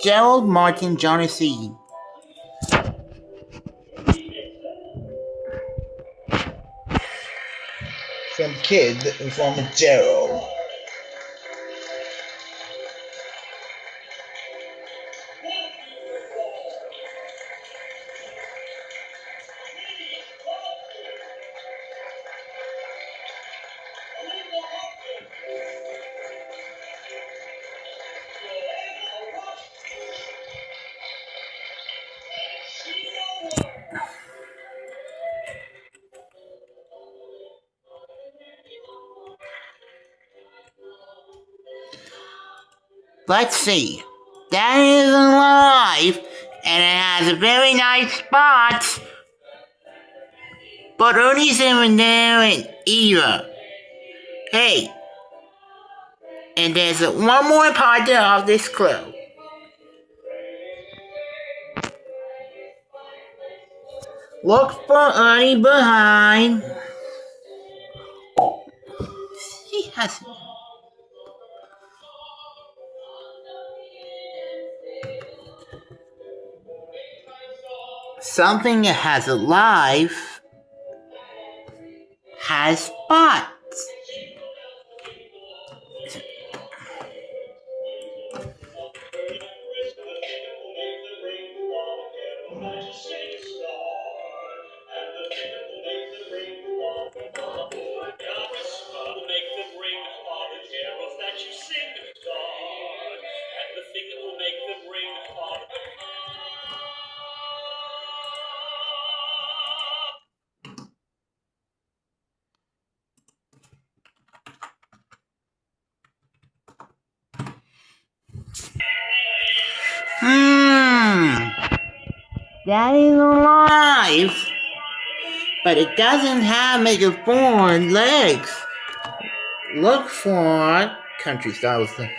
Gerald Martin Johnson. From Kid, from Gerald. Let's see. That is alive, and it has a very nice spot. But only 7 there and either. Hey. And there's one more part of this clue. Look for Ernie behind. He has. Something that has a life has spots. That is alive, but it doesn't have mega 4 legs. Look for country style thing.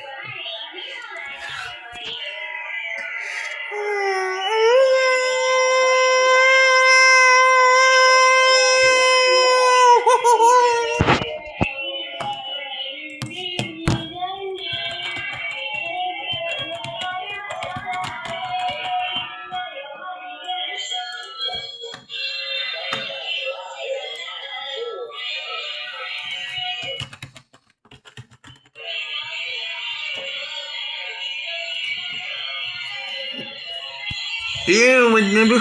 Here, remember?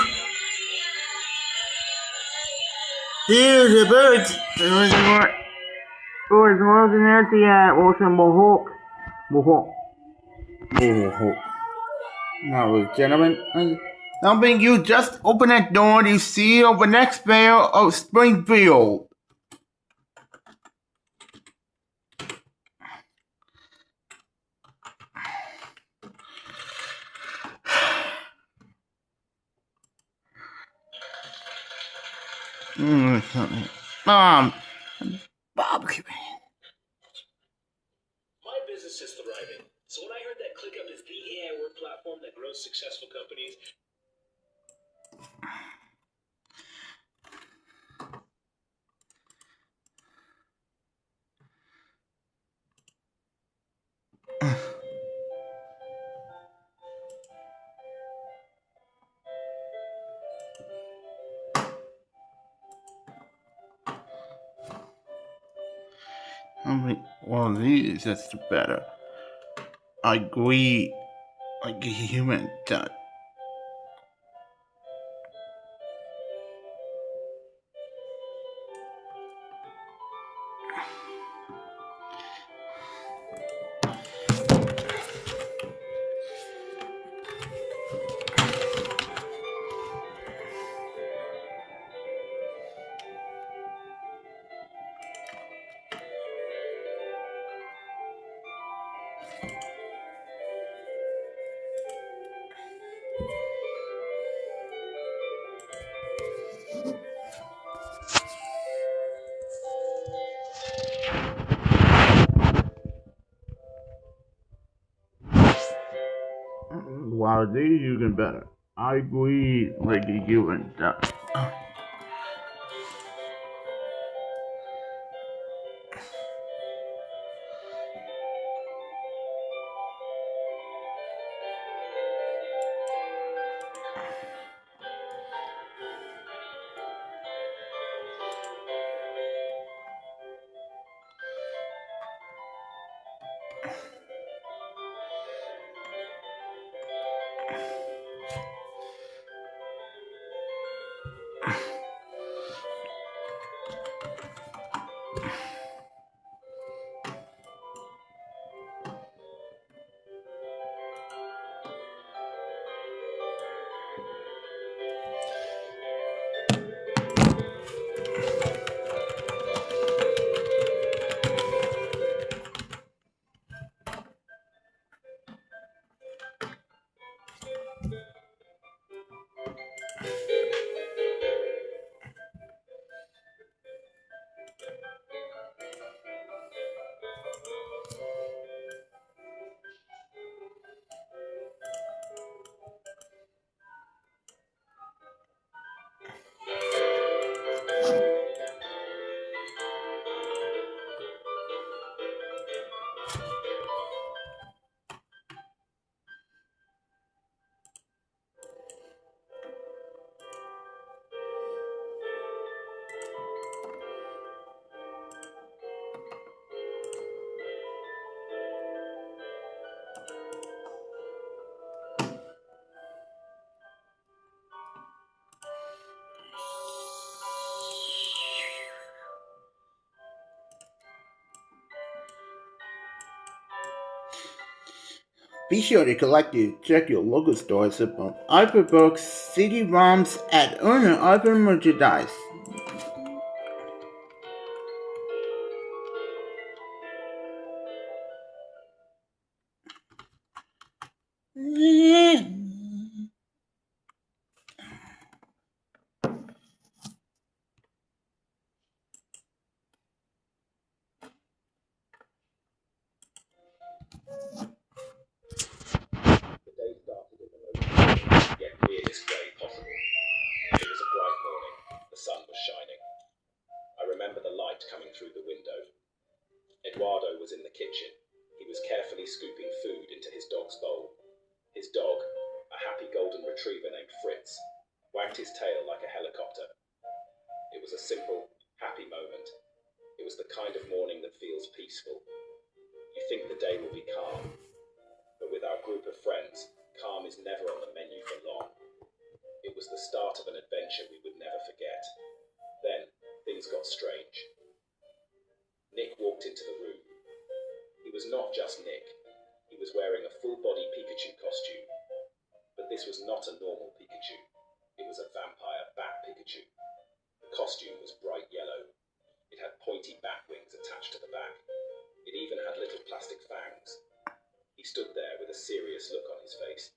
Here's a bird. It was more than Nancy at Wilson Mohawk. Now, gentlemen, now when you just open that door, you see over the next fair of Springfield. Bob. My business is thriving. So when I heard that ClickUp is the AI work platform that grows successful companies. Well, these is better. I agree. Like a human does. Wow, these you can better. I agree, like a human does. Be sure to check your local stores for hyperbooks, CD-ROMs, and other hyper merchandise. The day started in the most yet weirdest way possible. It was a bright morning. The sun was shining. I remember the light coming through the window. Eduardo was in the kitchen. He was carefully scooping food into his dog's bowl. His dog, a happy golden retriever named Fritz, wagged his tail like a helicopter. It was a simple, happy moment. It was the kind of morning that feels peaceful. You think the day will be calm, but with our group of friends, calm is never on the menu for long. It was the start of an adventure we would never forget. Then, things got strange. Nick walked into the room. He was not just Nick. He was wearing a full-body Pikachu costume. But this was not a normal Pikachu. It was a vampire bat Pikachu. The costume was bright yellow. It had pointy bat wings attached to the back. It even had little plastic fangs. He stood there with a serious look on his face.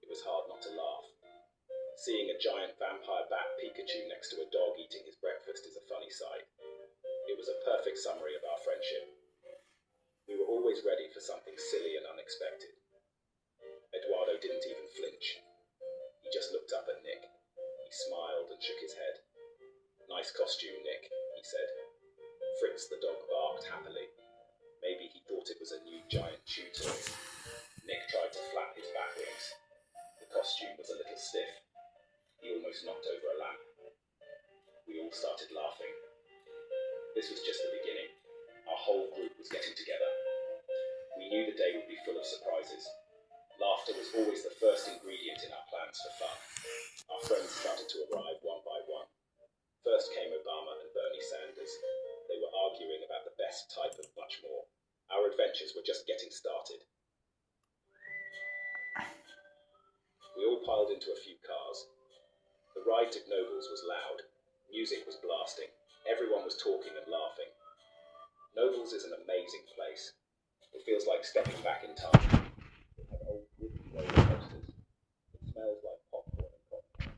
It was hard not to laugh. Seeing a giant vampire bat Pikachu next to a dog eating his breakfast is a funny sight. It was a perfect summary of our friendship. We were always ready for something silly and unexpected. Eduardo didn't even flinch. He just looked up at Nick. He smiled and shook his head. "Nice costume, Nick," he said. Fritz the dog barked happily. Maybe he thought it was a new giant chew toy. Nick tried to flap his bat wings. The costume was a little stiff. He almost knocked over a lamp. We all started laughing. This was just the beginning. Our whole group was getting together. We knew the day would be full of surprises. Laughter was always the first ingredient in our plans for fun. Our friends started to arrive one by one. First came Obama and Bernie Sanders. They were arguing about the best type and much more. Our adventures were just getting started. We all piled into a few cars. The ride to Nobles was loud. Music was blasting. Everyone was talking and laughing. Nobles is an amazing place. It feels like stepping back in time. It has old wooden roller coasters. It smells like popcorn and cotton.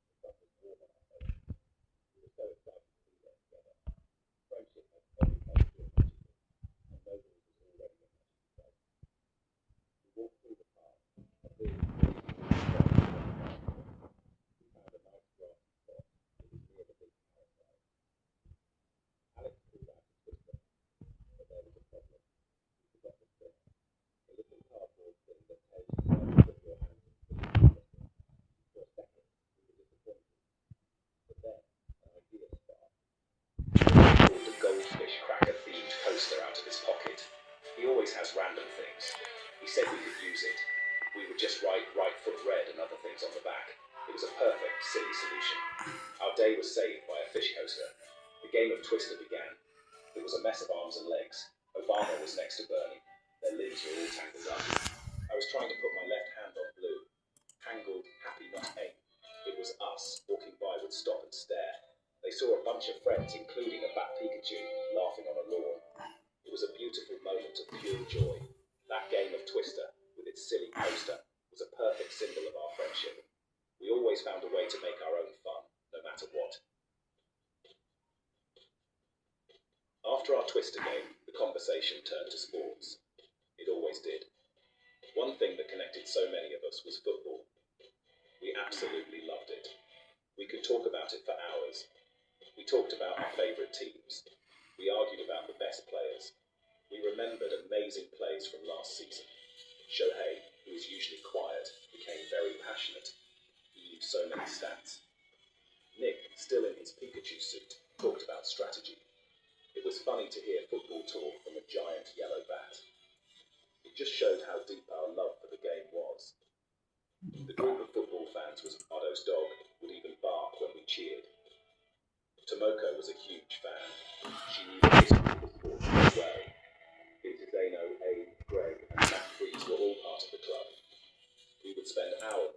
The sun was warm on our faces. We were so excited to be there together. Friendship had every place feel magical, and Nobles was already a magical place. We walked through the park. A big, we found a nice grassy spot. It was near the big power slide. Alex pulled out his whisper, but there was a problem. He forgot the spinner. The little cardboard thing that tells you where to put your hands and put it. For a second, we were disappointed. But then, an idea sparked. He pulled a goldfish cracker-themed coaster out of his pocket. He always has random things. He said we could use it. We would just write right foot red and other things on the back. It was a perfect, silly solution. Our day was saved by a fish coaster. The game of Twister began. It was a mess of arms and legs. Obama was next to Bernie. Their limbs were all tangled up. I was trying to put my left hand on blue. Tangled, happy, not aim. It was us. Walking by would stop and stare. They saw a bunch of friends, including a bat Pikachu, laughing on a lawn. It was a beautiful moment of pure joy. That game of Twister, with its silly coaster, was a perfect symbol of our friendship. We always found a way to make our own fun, no matter what. After our Twister game, the conversation turned to sports. It always did. One thing that connected so many of us was football. We absolutely loved it. We could talk about it for hours. We talked about our favourite teams. We argued about the best players. We remembered amazing plays from last season. Shohei, who was usually quiet, became very passionate. He knew so many stats. Nick, still in his Pikachu suit, talked about strategy. It was funny to hear football talk from a giant yellow bat. It just showed how deep our love for the game was. The group of football fans was Eduardo's dog, would even bark when we cheered. Tomoko was a huge fan. She knew the history of the sport very well. Peter Dano, Abe, Greg, and Matt Freeze were all part of the club. We would spend hours